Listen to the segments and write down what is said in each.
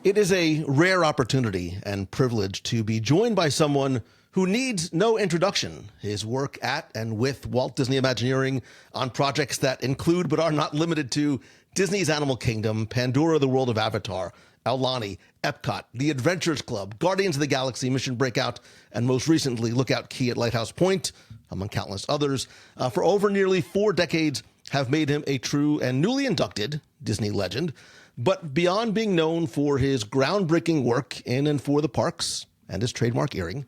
It is a rare opportunity and privilege to be joined by someone who needs no introduction. His work at and with Walt Disney Imagineering on projects that include but are not limited to Disney's Animal Kingdom, Pandora, the World of Avatar, Aulani, Epcot, The Adventures Club, Guardians of the Galaxy, Mission Breakout, and most recently Lookout Key at Lighthouse Point, among countless others, for over nearly 4 decades have made him a true and newly inducted Disney legend. But beyond being known for his groundbreaking work in and for the parks and his trademark earring,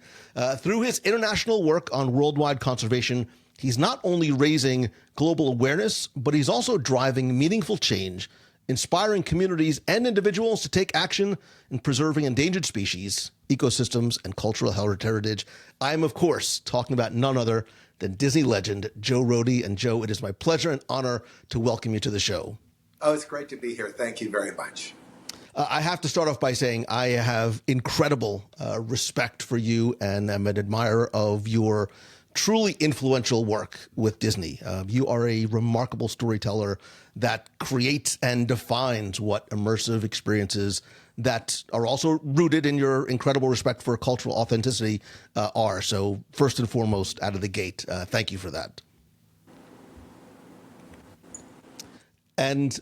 through his international work on worldwide conservation, he's not only raising global awareness, but he's also driving meaningful change, inspiring communities and individuals to take action in preserving endangered species, ecosystems, and cultural heritage. I am, of course, talking about none other than Disney legend Joe Rohde. And Joe, it is my pleasure and honor to welcome you to the show. Oh, it's great to be here. Thank you very much. I have to start off by saying I have incredible respect for you and am an admirer of your truly influential work with Disney. You are a remarkable storyteller that creates and defines what immersive experiences that are also rooted in your incredible respect for cultural authenticity are. So first and foremost, out of the gate, thank you for that. And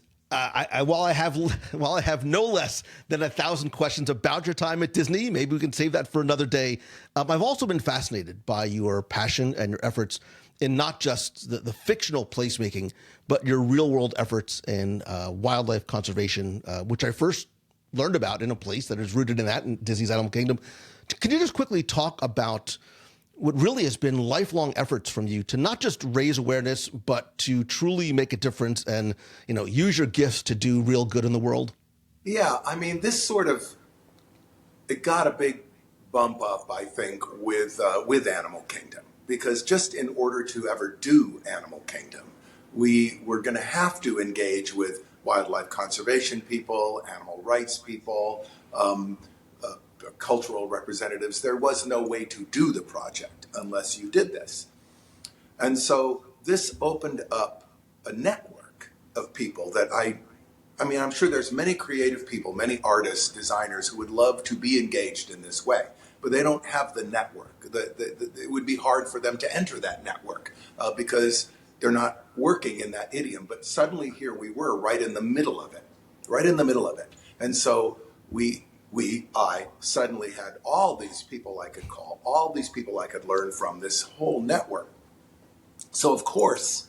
while I have no less than 1,000 questions about your time at Disney, maybe we can save that for another day. I've also been fascinated by your passion and your efforts in not just the fictional placemaking, but your real world efforts in wildlife conservation, which I first learned about in a place that is rooted in that, in Disney's Animal Kingdom. Can you just quickly talk about what really has been lifelong efforts from you to not just raise awareness, but to truly make a difference and, use your gifts to do real good in the world? Yeah, I mean, it got a big bump up, I think, with Animal Kingdom, because just in order to ever do Animal Kingdom, we were going to have to engage with wildlife conservation people, animal rights people, cultural representatives. There was no way to do the project unless you did this. And so this opened up a network of people that I'm sure there's many creative people, many artists, designers who would love to be engaged in this way, but they don't have the network. It would be hard for them to enter that network because they're not working in that idiom. But suddenly here we were right in the middle of it. And so I suddenly had all these people I could call, all these people I could learn from, this whole network. So, of course,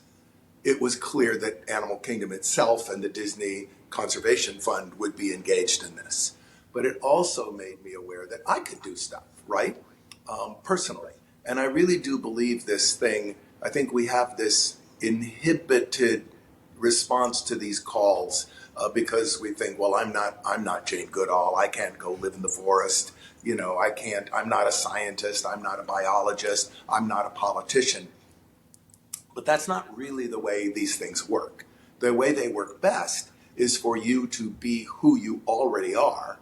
it was clear that Animal Kingdom itself and the Disney Conservation Fund would be engaged in this. But it also made me aware that I could do stuff, right? Personally. And I really do believe this thing. I think we have this inhibited response to these calls because we think, well, I'm not Jane Goodall. I can't go live in the forest. I'm not a scientist. I'm not a biologist. I'm not a politician. But that's not really the way these things work. The way they work best is for you to be who you already are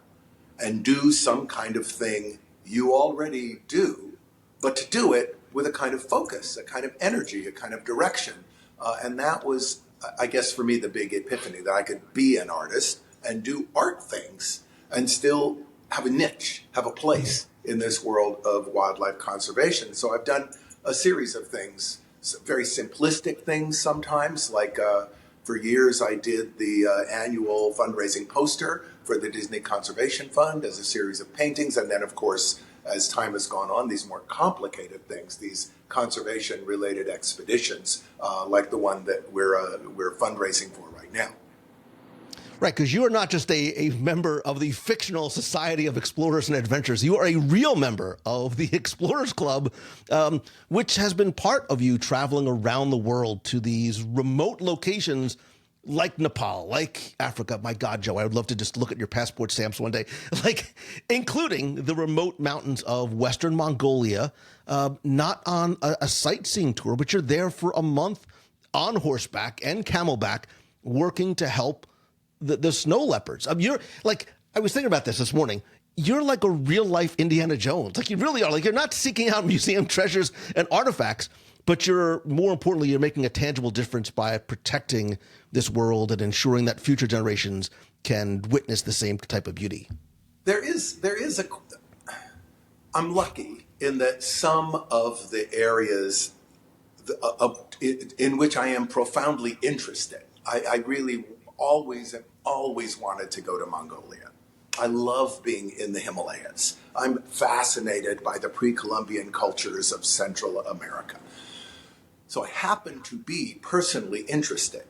and do some kind of thing you already do, but to do it with a kind of focus, a kind of energy, a kind of direction. And that was, I guess, for me, the big epiphany, that I could be an artist and do art things and still have a niche, have a place in this world of wildlife conservation. So I've done a series of things, very simplistic things sometimes, like for years I did the annual fundraising poster for the Disney Conservation Fund as a series of paintings. And then, of course, as time has gone on, these more complicated things, these conservation-related expeditions, like the one that we're fundraising for right now. Right, because you are not just a member of the fictional Society of Explorers and Adventurers. You are a real member of the Explorers Club, which has been part of you traveling around the world to these remote locations like Nepal, like Africa. My God, Joe, I would love to just look at your passport stamps one day, like including the remote mountains of Western Mongolia, not on a sightseeing tour, but you're there for a month on horseback and camelback working to help the snow leopards. You're like, I was thinking about this morning. You're like a real life Indiana Jones. Like you really are. Like you're not seeking out museum treasures and artifacts, but more importantly, you're making a tangible difference by protecting this world and ensuring that future generations can witness the same type of beauty. there is a. I'm lucky in that some of the areas in which I am profoundly interested. I really always wanted to go to Mongolia. I love being in the Himalayas. I'm fascinated by the pre-Columbian cultures of Central America. So I happen to be personally interested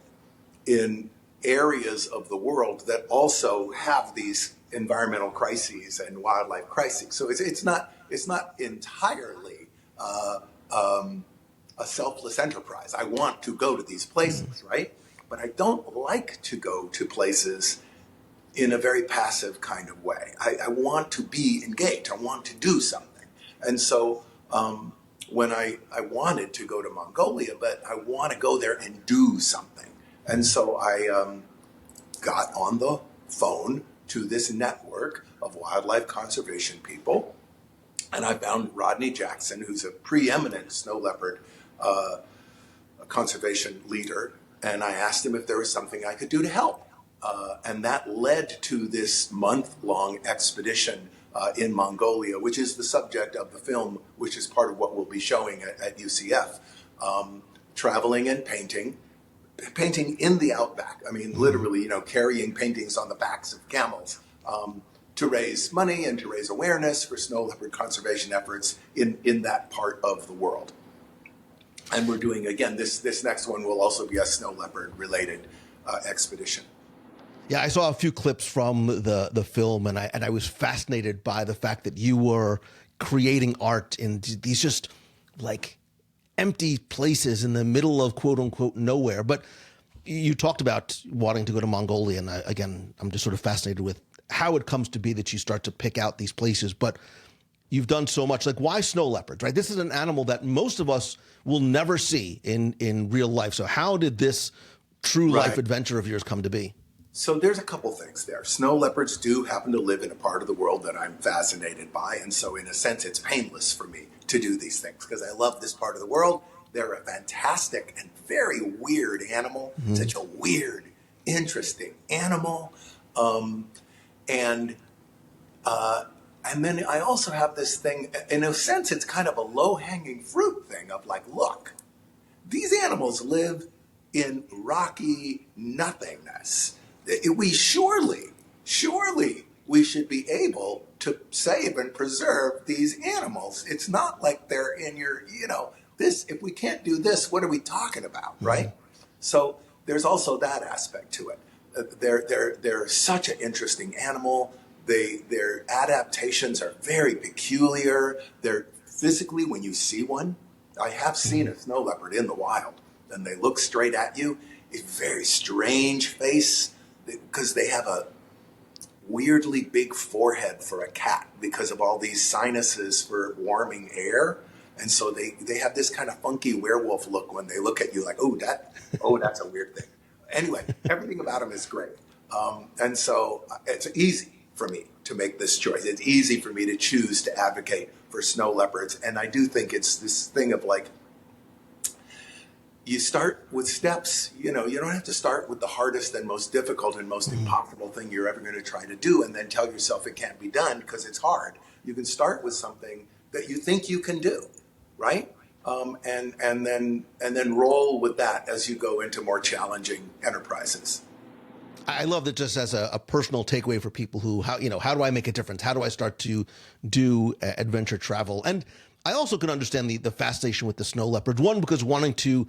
in areas of the world that also have these environmental crises and wildlife crises. So it's not entirely a selfless enterprise. I want to go to these places, right? But I don't like to go to places in a very passive kind of way. I want to be engaged. I want to do something. And so when I wanted to go to Mongolia, but I want to go there and do something. And so I got on the phone to this network of wildlife conservation people. And I found Rodney Jackson, who's a preeminent snow leopard conservation leader. And I asked him if there was something I could do to help. And that led to this month-long expedition in Mongolia, which is the subject of the film, which is part of what we'll be showing at UCF. Traveling and painting in the outback. I mean, literally, carrying paintings on the backs of camels to raise money and to raise awareness for snow leopard conservation efforts in that part of the world. And we're doing, again, this next one will also be a snow leopard related expedition. Yeah, I saw a few clips from the film, and I was fascinated by the fact that you were creating art in these just like empty places in the middle of quote unquote nowhere. But you talked about wanting to go to Mongolia, and again, I'm just sort of fascinated with how it comes to be that you start to pick out these places. But you've done so much. Like, why snow leopards, right? This is an animal that most of us will never see in real life. So how did this true life adventure of yours come to be? So there's a couple things there. Snow leopards do happen to live in a part of the world that I'm fascinated by. And so in a sense, it's painless for me to do these things because I love this part of the world. They're a fantastic and very weird animal, such a weird, interesting animal. And then I also have this thing, in a sense, it's kind of a low-hanging fruit thing of like, look, these animals live in rocky nothingness. We surely we should be able to save and preserve these animals. It's not like they're in your, this, if we can't do this, what are we talking about, right? So there's also that aspect to it. They're such an interesting animal. Their adaptations are very peculiar. They're physically, when you see one, I have seen a snow leopard in the wild, and they look straight at you. A very strange face because they have a weirdly big forehead for a cat because of all these sinuses for warming air. And so they have this kind of funky werewolf look when they look at you like, that's a weird thing. Anyway, everything about them is great. And so it's easy for me to make this choice. It's easy for me to choose to advocate for snow leopards. And I do think it's this thing of like, you start with steps, you don't have to start with the hardest and most difficult and most impossible thing you're ever going to try to do and then tell yourself it can't be done because it's hard. You can start with something that you think you can do, right? And then roll with that as you go into more challenging enterprises. I love that just as a personal takeaway for people who, how do I make a difference? How do I start to do adventure travel? And I also can understand the fascination with the snow leopards. One, because wanting to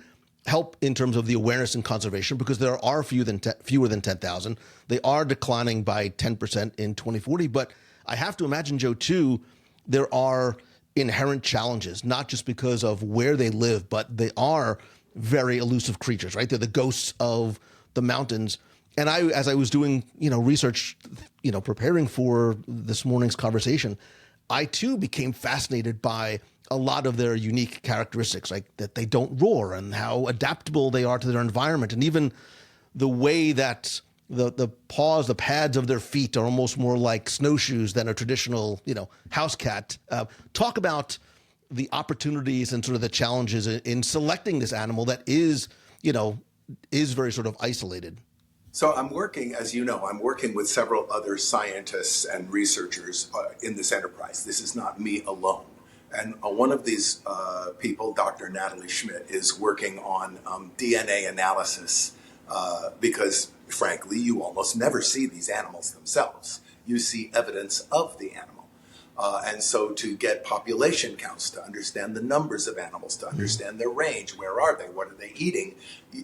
help in terms of the awareness and conservation, because there are fewer than 10,000. They are declining by 10% in 2040. But I have to imagine, Joe, too, there are inherent challenges, not just because of where they live, but they are very elusive creatures, right? They're the ghosts of the mountains. And as I was doing, research, preparing for this morning's conversation, I too became fascinated by a lot of their unique characteristics, like that they don't roar and how adaptable they are to their environment. And even the way that the paws, the pads of their feet are almost more like snowshoes than a traditional, house cat. Talk about the opportunities and sort of the challenges in selecting this animal that is very sort of isolated. So I'm working, as you know, I'm working with several other scientists and researchers in this enterprise. This is not me alone. And one of these people, Dr. Natalie Schmidt, is working on DNA analysis because, frankly, you almost never see these animals themselves. You see evidence of the animal. And so to get population counts, to understand the numbers of animals, to understand their range, where are they, what are they eating,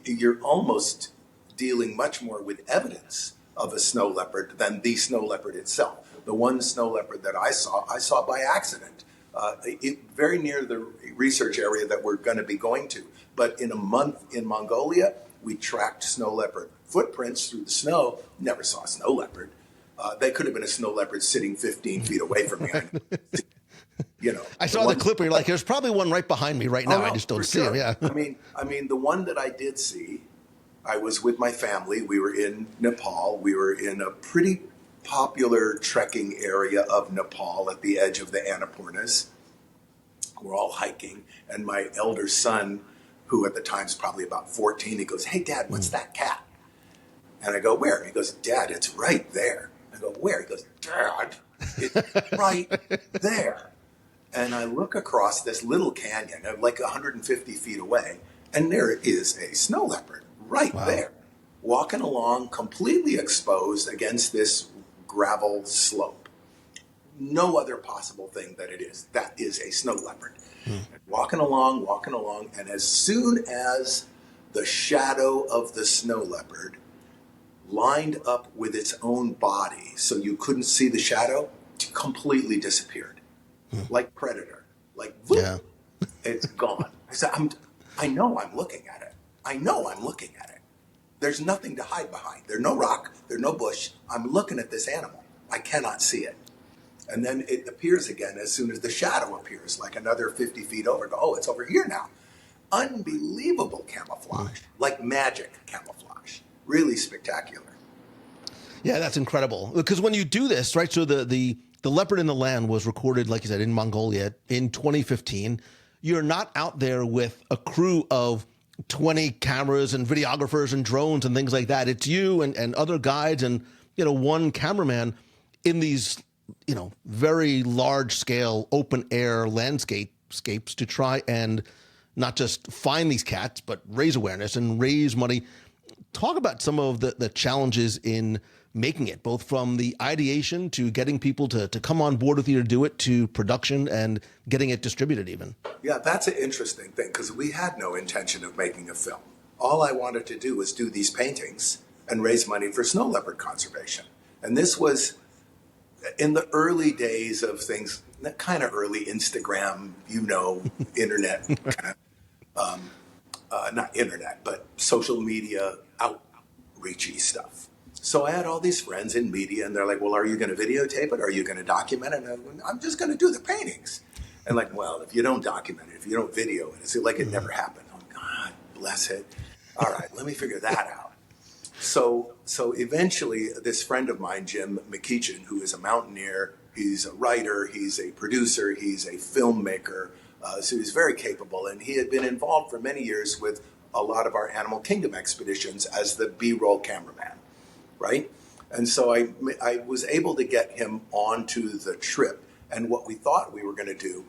you're almost dealing much more with evidence of a snow leopard than the snow leopard itself. The one snow leopard that I saw by accident, very near the research area that we're going to be going to. But in a month in Mongolia, we tracked snow leopard footprints through the snow, never saw a snow leopard. They could have been a snow leopard sitting 15 feet away from me. You know, I saw the clip where you're like, there's probably one right behind me right now. No, I just don't see him. Yeah. I mean, the one that I did see, I was with my family. We were in Nepal. We were in a pretty popular trekking area of Nepal at the edge of the Annapurnas. We're all hiking, and my elder son, who at the time is probably about 14, he goes, "Hey, Dad, what's that cat?" And I go, "Where?" He goes, "Dad, it's right there." I go, "Where?" He goes, "Dad, it's right there." And I look across this little canyon, like 150 feet away, and there is a snow leopard right there, walking along completely exposed against this gravel slope. No other possible thing that it is. That is a snow leopard. Walking along, and as soon as the shadow of the snow leopard lined up with its own body so you couldn't see the shadow, completely disappeared. Like Predator. Like, whoop, it's gone. I said, I know I'm looking at it. I know I'm looking at it. There's nothing to hide behind. There's no rock. There's no bush. I'm looking at this animal. I cannot see it. And then it appears again as soon as the shadow appears, like another 50 feet over. Go, oh, it's over here now. Unbelievable camouflage, like magic camouflage. Really spectacular. Yeah, that's incredible. Because when you do this, right, so the leopard in the land was recorded, like you said, in Mongolia in 2015. You're not out there with a crew of 20 cameras and videographers and drones and things like that. It's you and other guides and, one cameraman in these, very large scale open air landscapes to try and not just find these cats, but raise awareness and raise money. Talk about some of the challenges in making it, both from the ideation to getting people to come on board with you to do it, to production and getting it distributed even. Yeah, that's an interesting thing because we had no intention of making a film. All I wanted to do was do these paintings and raise money for snow leopard conservation. And this was in the early days of things, kind of early Instagram, internet, kind of, not internet, but social media outreachy stuff. So I had all these friends in media, and they're like, well, are you going to videotape it? Are you going to document it? And I'm just going to do the paintings. And like, well, if you don't document it, if you don't video it, it's like it never happened. Oh, God bless it. All right, let me figure that out. So eventually, this friend of mine, Jim McKeechin, who is a mountaineer, he's a writer, he's a producer, he's a filmmaker, so he's very capable. And he had been involved for many years with a lot of our Animal Kingdom expeditions as the B-roll cameraman. Right? And so I was able to get him onto the trip. And what we thought we were going to do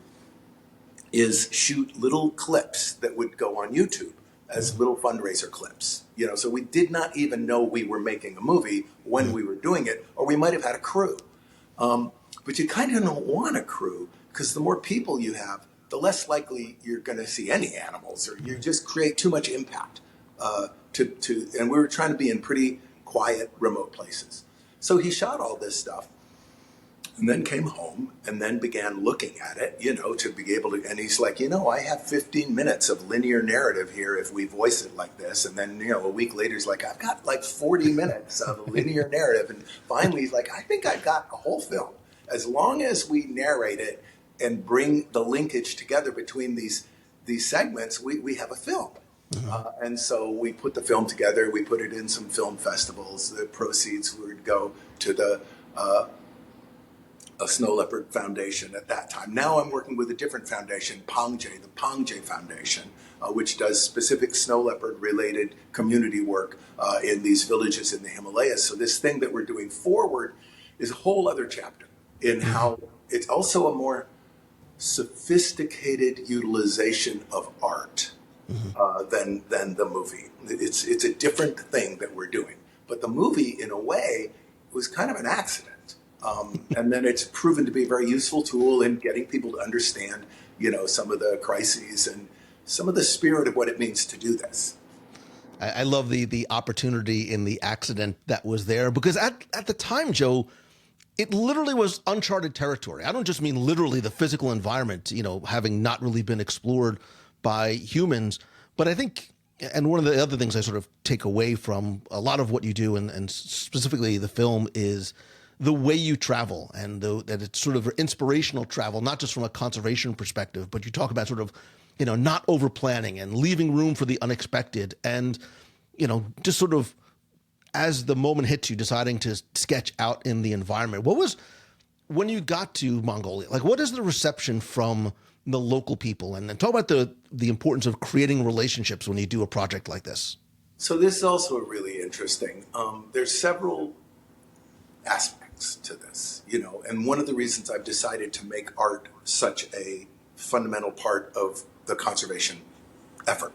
is shoot little clips that would go on YouTube as little fundraiser clips. So we did not even know we were making a movie when we were doing it, or we might have had a crew. But you kind of don't want a crew because the more people you have, the less likely you're going to see any animals, or you just create too much impact. And we were trying to be in pretty quiet, remote places. So he shot all this stuff and then came home and then began looking at it, to be able to, and he's like, I have 15 minutes of linear narrative here if we voice it like this. And then, a week later, he's like, I've got like 40 minutes of linear narrative. And finally, he's like, I think I've got a whole film. As long as we narrate it and bring the linkage together between these segments, we have a film. And so we put the film together. We put it in some film festivals. The proceeds would go to the a snow leopard foundation at that time. Now I'm working with a different foundation, the Pangje Foundation, which does specific snow leopard related community work in these villages in the Himalayas. So this thing that we're doing forward is a whole other chapter in how it's also a more sophisticated utilization of art than the movie. It's a different thing that we're doing. But the movie, in a way, was kind of an accident. And then it's proven to be a very useful tool in getting people to understand, some of the crises and some of the spirit of what it means to do this. I love the opportunity in the accident that was there, because at the time, Joe, it literally was uncharted territory. I don't just mean literally the physical environment, having not really been explored by humans, but I think, and one of the other things I sort of take away from a lot of what you do, and specifically the film, is the way you travel, and that it's sort of inspirational travel, not just from a conservation perspective, but you talk about sort of, not over planning and leaving room for the unexpected, and, just sort of as the moment hits you, deciding to sketch out in the environment. What was, when you got to Mongolia, like, what is the reception from the local people? And talk about the importance of creating relationships when you do a project like this. So this is also really interesting. There's several aspects to this, and one of the reasons I've decided to make art such a fundamental part of the conservation effort.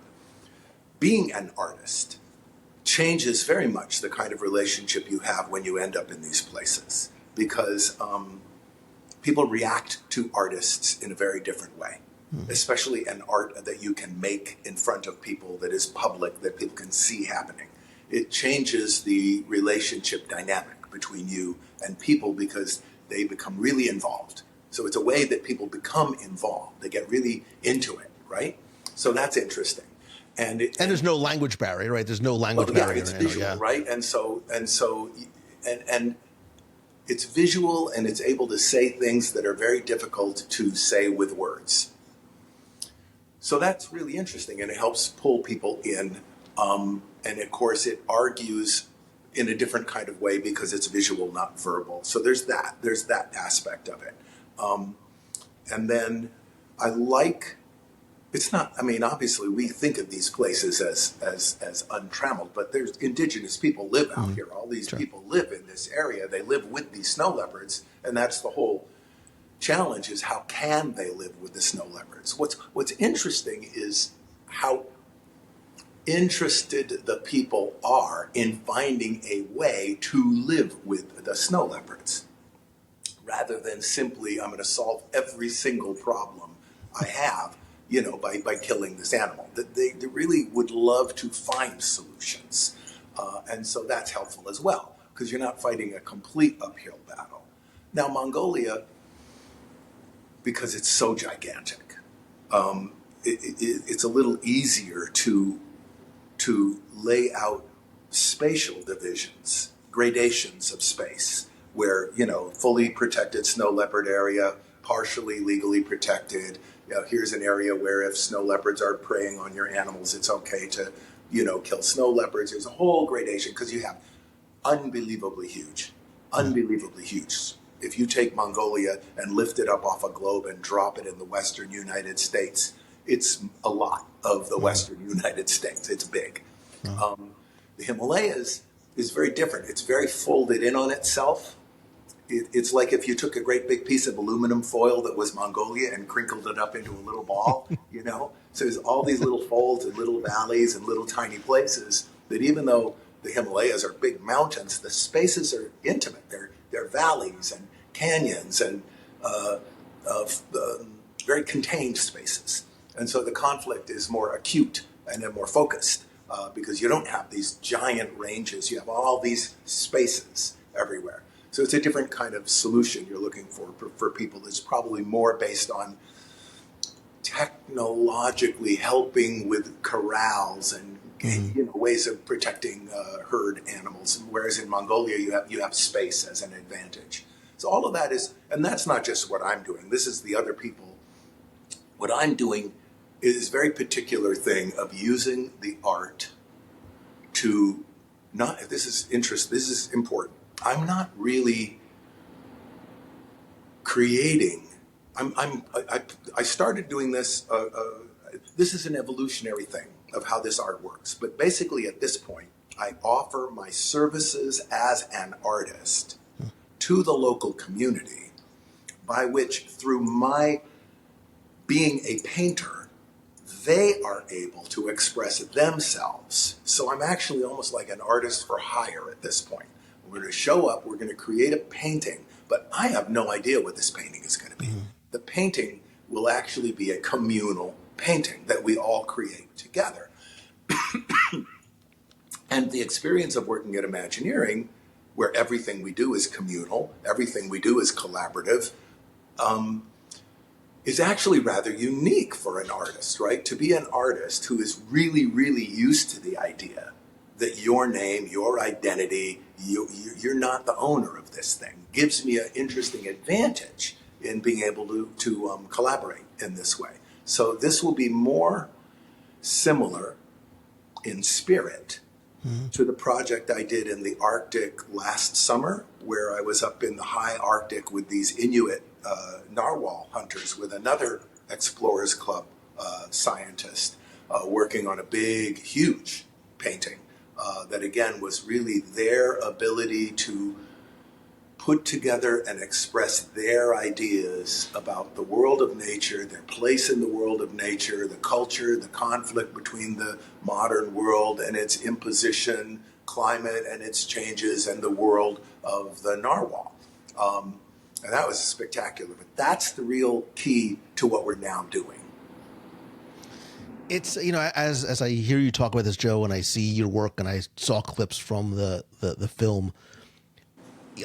Being an artist changes very much the kind of relationship you have when you end up in these places, because people react to artists in a very different way, especially an art that you can make in front of people, that is public, that people can see happening. It changes the relationship dynamic between you and people, because they become really involved. So it's a way that people become involved. They get really into it, right? So that's interesting. And there's no language barrier, right? There's no language barrier. It's visual, right? And it's visual, and it's able to say things that are very difficult to say with words. So that's really interesting, and it helps pull people in. And of course, it argues in a different kind of way because it's visual, not verbal. So there's that aspect of it. And then I like, it's not, obviously we think of these places as untrammeled, but there's indigenous people live out here. All these people live in this area. They live with these snow leopards, and that's the whole challenge, is how can they live with the snow leopards? What's interesting is how interested the people are in finding a way to live with the snow leopards, rather than simply, I'm going to solve every single problem I have, by killing this animal. They really would love to find solutions. And so that's helpful as well, because you're not fighting a complete uphill battle. Now, Mongolia, because it's so gigantic, it's a little easier to lay out spatial divisions, gradations of space, where, fully protected snow leopard area, partially legally protected. Here's an area where if snow leopards are preying on your animals, it's okay to, kill snow leopards. There's a whole gradation, because you have unbelievably huge. If you take Mongolia and lift it up off a globe and drop it in the western United States, it's a lot of the western United States. It's big. The Himalayas is very different. It's very folded in on itself. It's like if you took a great big piece of aluminum foil that was Mongolia and crinkled it up into a little ball, So there's all these little folds and little valleys and little tiny places that, even though the Himalayas are big mountains, the spaces are intimate. They're valleys and canyons and very contained spaces. And so the conflict is more acute and then more focused, because you don't have these giant ranges. You have all these spaces everywhere. So it's a different kind of solution you're looking for people that's probably more based on technologically helping with corrals and ways of protecting herd animals. Whereas in Mongolia, you have space as an advantage. So all of that is, and that's not just what I'm doing. This is the other people. What I'm doing is a very particular thing of using the art to this is important. I'm not really creating. I started doing this. This is an evolutionary thing of how this art works. But basically, at this point, I offer my services as an artist to the local community, by which, through my being a painter, they are able to express themselves. So I'm actually almost like an artist for hire at this point. We're going to show up, we're going to create a painting, but I have no idea what this painting is going to be. Mm-hmm. The painting will actually be a communal painting that we all create together. And the experience of working at Imagineering, where everything we do is communal, everything we do is collaborative, is actually rather unique for an artist, right? To be an artist who is really, really used to the idea that your name, your identity, you're not the owner of this thing, gives me an interesting advantage in being able to collaborate in this way. So this will be more similar in spirit to the project I did in the Arctic last summer, where I was up in the high Arctic with these Inuit narwhal hunters with another Explorers Club scientist working on a big, huge painting that, again, was really their ability to put together and express their ideas about the world of nature, their place in the world of nature, the culture, the conflict between the modern world and its imposition, climate and its changes, and the world of the narwhal. And that was spectacular. But that's the real key to what we're now doing. It's, as I hear you talk about this, Joe, and I see your work and I saw clips from the film,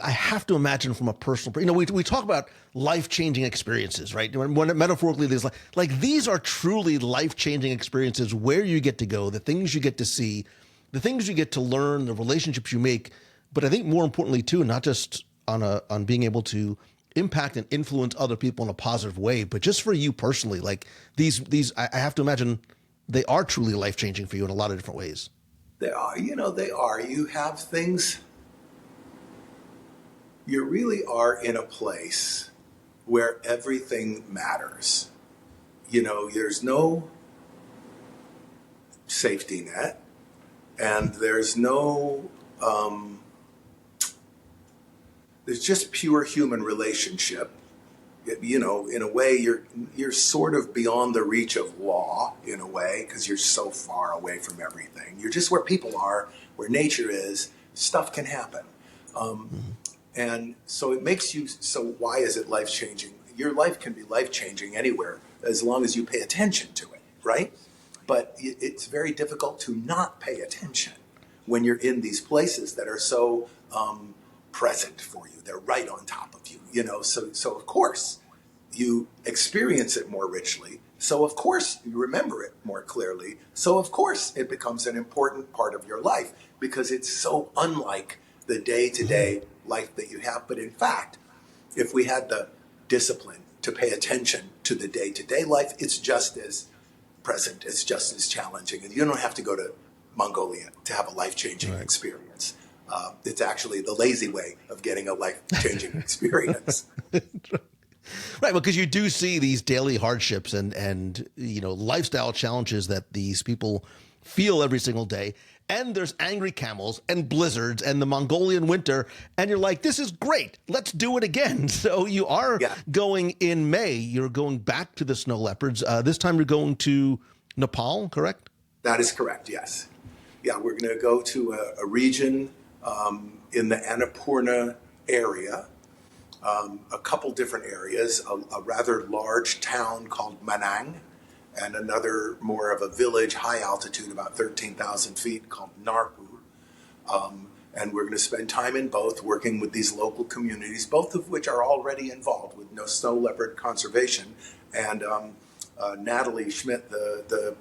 I have to imagine from a personal, we talk about life-changing experiences, right? When metaphorically, there's like these are truly life-changing experiences where you get to go, the things you get to see, the things you get to learn, the relationships you make. But I think more importantly too, not just on being able to impact and influence other people in a positive way, but just for you personally, like these, I have to imagine they are truly life-changing for you in a lot of different ways. They are, they are. You have things. You really are in a place where everything matters. There's no safety net, and there's no, there's just pure human relationship. In a way, you're sort of beyond the reach of law, in a way, because you're so far away from everything. You're just where people are, where nature is. Stuff can happen. And so it makes you, so why is it life-changing? Your life can be life-changing anywhere as long as you pay attention to it, right? But it's very difficult to not pay attention when you're in these places that are so present for you. They're right on top of you, so of course you experience it more richly. So of course you remember it more clearly. So of course it becomes an important part of your life because it's so unlike the day-to-day life that you have. But in fact, if we had the discipline to pay attention to the day-to-day life, it's just as present, it's just as challenging. And you don't have to go to Mongolia to have a life-changing experience. It's actually the lazy way of getting a life-changing experience. Right, because you do see these daily hardships and lifestyle challenges that these people feel every single day. And there's angry camels and blizzards and the Mongolian winter. And you're like, this is great. Let's do it again. So you are going in May. You're going back to the snow leopards. This time you're going to Nepal, correct? That is correct, yes. Yeah, we're going to go to a region in the Annapurna area, a couple different areas, a rather large town called Manang, and another more of a village, high altitude, about 13,000 feet, called Narpu. And we're going to spend time in both, working with these local communities, both of which are already involved with snow leopard conservation. And Natalie Schmidt, the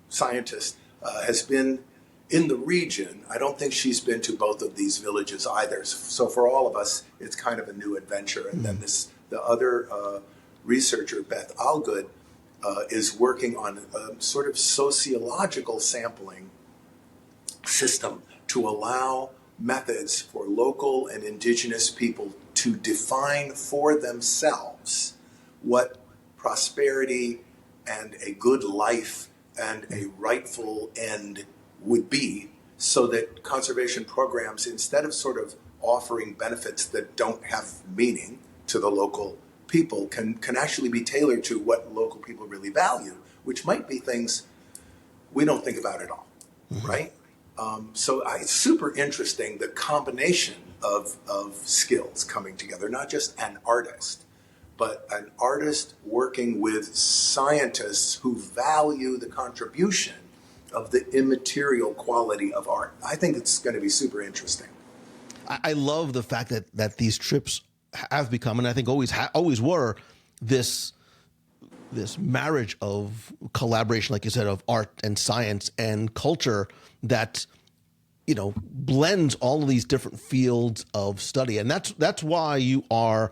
scientist, has been in the region. I don't think she's been to both of these villages either. So for all of us, it's kind of a new adventure. And then the other researcher, Beth Allgood, is working on a sort of sociological sampling system to allow methods for local and indigenous people to define for themselves what prosperity and a good life and a rightful end would be, so that conservation programs, instead of sort of offering benefits that don't have meaning to the local people, can actually be tailored to what local people really value, which might be things we don't think about at all, right? So it's super interesting, the combination of skills coming together, not just an artist, but an artist working with scientists who value the contribution of the immaterial quality of art. I think it's going to be super interesting. I love the fact that these trips have become, and I think always were, this marriage of collaboration, like you said, of art and science and culture that, you know, blends all of these different fields of study. And that's why you are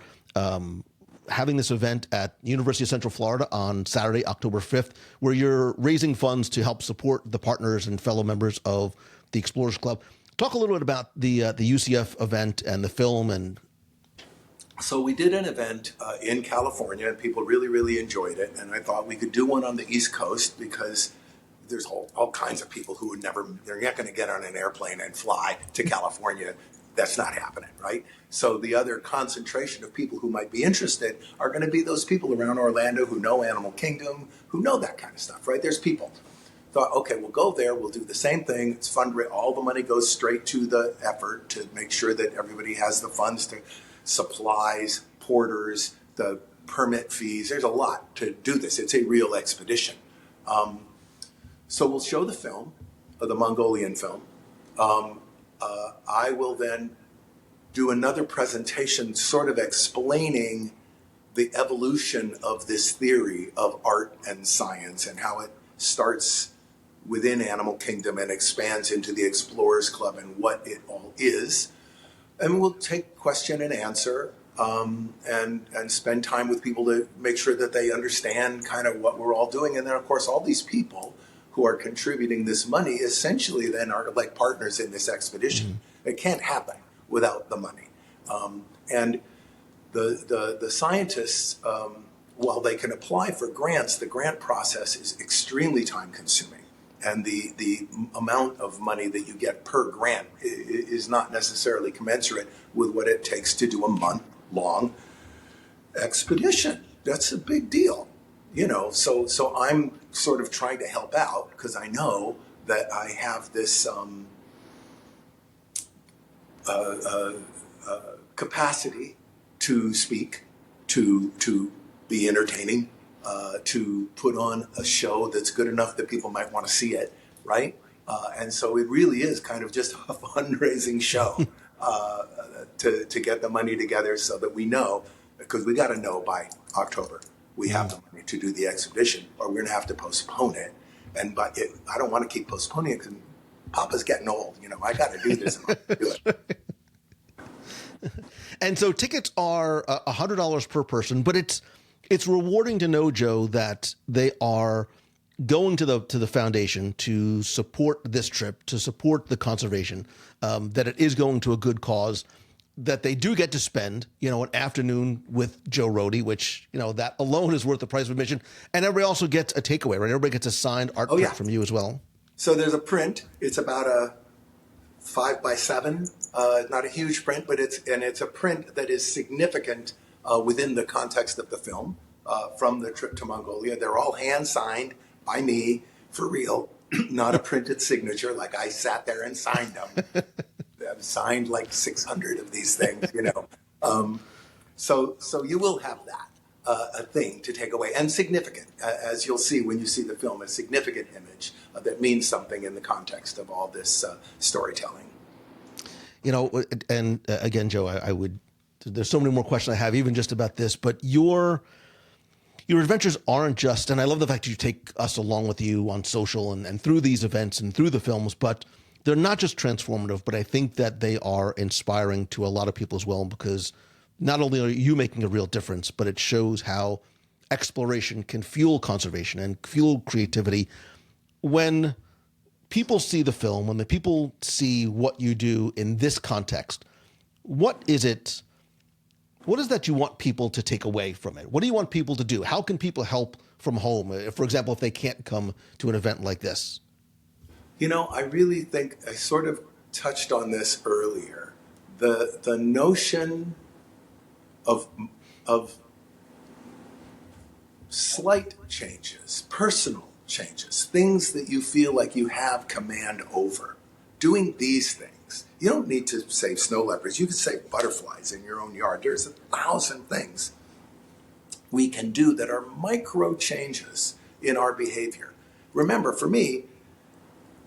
having this event at University of Central Florida on Saturday, October 5th, where you're raising funds to help support the partners and fellow members of the Explorers Club. Talk a little bit about the UCF event and the film. And so we did an event in California, and people really, really enjoyed it. And I thought we could do one on the East Coast, because there's all kinds of people who they're not going to get on an airplane and fly to California. That's not happening, right? So the other concentration of people who might be interested are going to be those people around Orlando who know Animal Kingdom, who know that kind of stuff, right? There's people. Thought, okay, we'll go there. We'll do the same thing. It's all the money goes straight to the effort to make sure that everybody has the funds to supplies, porters, the permit fees. There's a lot to do this. It's a real expedition. So we'll show the film, the Mongolian film. I will then do another presentation sort of explaining the evolution of this theory of art and science and how it starts within Animal Kingdom and expands into the Explorers Club and what it all is. And we'll take question and answer and spend time with people to make sure that they understand kind of what we're all doing. And then, of course, all these people who are contributing this money essentially then are like partners in this expedition. Mm-hmm. It can't happen without the money. And the scientists, while they can apply for grants, the grant process is extremely time consuming. And the amount of money that you get per grant is not necessarily commensurate with what it takes to do a month-long expedition. That's a big deal, you know. So I'm sort of trying to help out because I know that I have this capacity to speak, to be entertaining, to put on a show that's good enough that people might want to see it, right? And so it really is kind of just a fundraising show to get the money together so that we know, because we got to know by October we have the money to do the exhibition, or we're going to have to postpone it. And I don't want to keep postponing it because Papa's getting old. You know, I got to do this and I do it. And so tickets are $100 per person, but it's rewarding to know, Joe, that they are going to the foundation to support this trip, to support the conservation, that it is going to a good cause, that they do get to spend, you know, an afternoon with Joe Rohde, which, you know, that alone is worth the price of admission. And everybody also gets a takeaway, right? Everybody gets a signed art print from you as well. So there's a print. It's about a 5x7, not a huge print, but it's a print that is significant within the context of the film from the trip to Mongolia. They're all hand signed by me for real, not a printed signature like I sat there and signed them. I've signed like 600 of these things, you know. So you will have that, a thing to take away, and significant, as you'll see when you see the film, a significant image that means something in the context of all this storytelling. You know, and again, Joe, I would, there's so many more questions I have even just about this, but your adventures aren't just, and I love the fact that you take us along with you on social and through these events and through the films, but they're not just transformative, but I think that they are inspiring to a lot of people as well, because not only are you making a real difference, but it shows how exploration can fuel conservation and fuel creativity. When people see the film, when the people see what you do in this context, what is it What is that you want people to take away from it? What do you want people to do? How can people help from home, for example, if they can't come to an event like this? I really think I sort of touched on this earlier. The notion of slight changes, personal changes, things that you feel like you have command over. Doing these things. You don't need to save snow leopards. You can save butterflies in your own yard. There's 1,000 things we can do that are micro changes in our behavior. Remember, for me,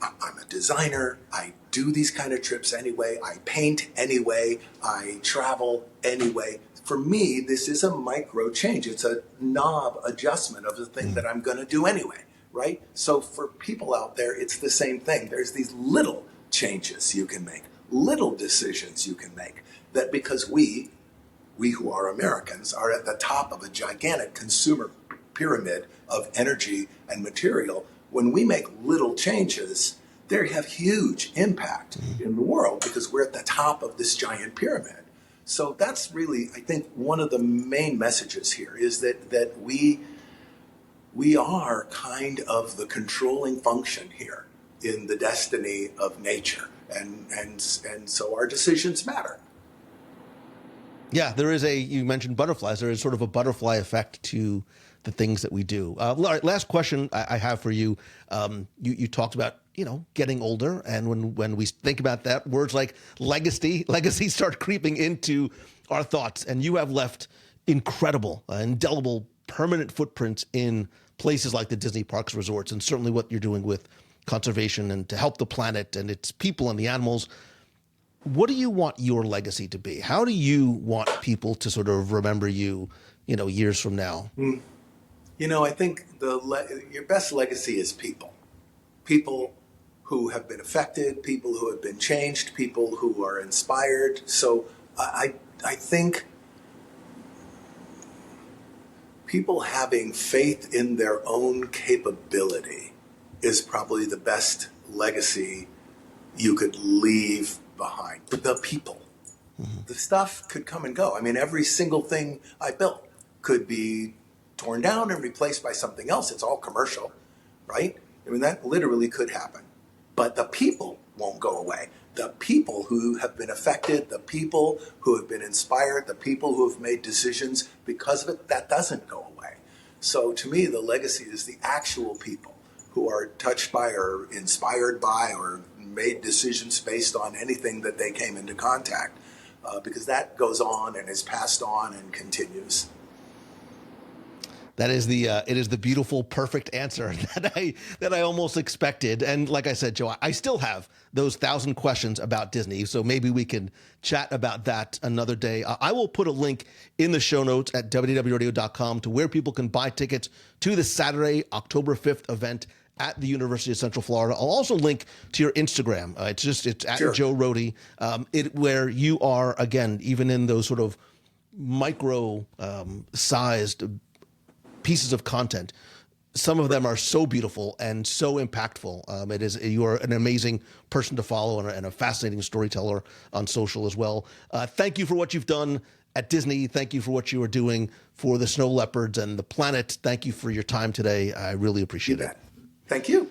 I'm a designer. I do these kind of trips anyway. I paint anyway. I travel anyway. For me, this is a micro change. It's a knob adjustment of the thing that I'm going to do anyway, right? So for people out there, it's the same thing. There's these little changes you can make, little decisions you can make, that because we who are Americans are at the top of a gigantic consumer pyramid of energy and material. When we make little changes, they have huge impact in the world because we're at the top of this giant pyramid. So that's really, I think, one of the main messages here is that we are kind of the controlling function here in the destiny of nature, and so our decisions matter. Yeah, you mentioned butterflies. There is sort of a butterfly effect to the things that we do. Last question I have for you. You talked about, getting older. And when we think about that, words like legacy start creeping into our thoughts. And you have left incredible, indelible, permanent footprints in places like the Disney parks, resorts, and certainly what you're doing with conservation and to help the planet and its people and the animals. What do you want your legacy to be? How do you want people to sort of remember you, years from now? I think your best legacy is people. People who have been affected, people who have been changed, people who are inspired. So I think people having faith in their own capability is probably the best legacy you could leave behind. The people. The stuff could come and go. I mean, every single thing I built could be torn down and replaced by something else. It's all commercial, right? I mean, that literally could happen. But the people won't go away. The people who have been affected, the people who have been inspired, the people who have made decisions because of it, that doesn't go away. So to me, the legacy is the actual people who are touched by or inspired by or made decisions based on anything that they came into contact, because that goes on and is passed on and continues. That is it is the beautiful, perfect answer that I almost expected. And like I said, Joe, I still have those 1,000 questions about Disney. So maybe we can chat about that another day. I will put a link in the show notes at www.radio.com to where people can buy tickets to the Saturday, October 5th event at the University of Central Florida. I'll also link to your Instagram. It's at Sure. Joe Rohde, where you are, again, even in those sort of micro sized pieces of content. Some of them are so beautiful and so impactful. You are an amazing person to follow and a fascinating storyteller on social as well. Thank you for what you've done at Disney. Thank you for what you are doing for the snow leopards and the planet. Thank you for your time today. I really appreciate it. Thank you.